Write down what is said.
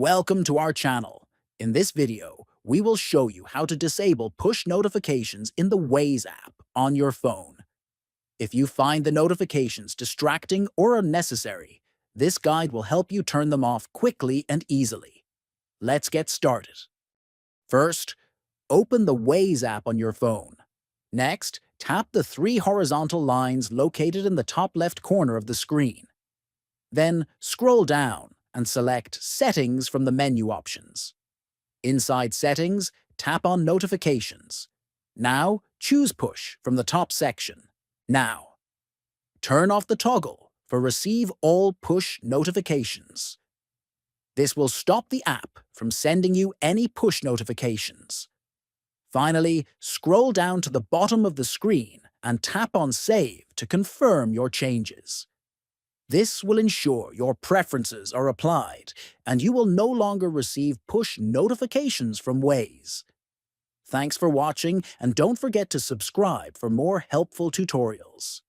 Welcome to our channel. In this video, we will show you how to disable push notifications in the Waze app on your phone. If you find the notifications distracting or unnecessary, this guide will help you turn them off quickly and easily. Let's get started. First, open the Waze app on your phone. Next, tap the three horizontal lines located in the top left corner of the screen. Then scroll down and select Settings from the menu options. Inside Settings, tap on Notifications. Now, choose Push from the top section. Now, turn off the toggle for Receive All Push Notifications. This will stop the app from sending you any push notifications. Finally, scroll down to the bottom of the screen and tap on Save to confirm your changes. This will ensure your preferences are applied and you will no longer receive push notifications from Waze. Thanks for watching, and don't forget to subscribe for more helpful tutorials.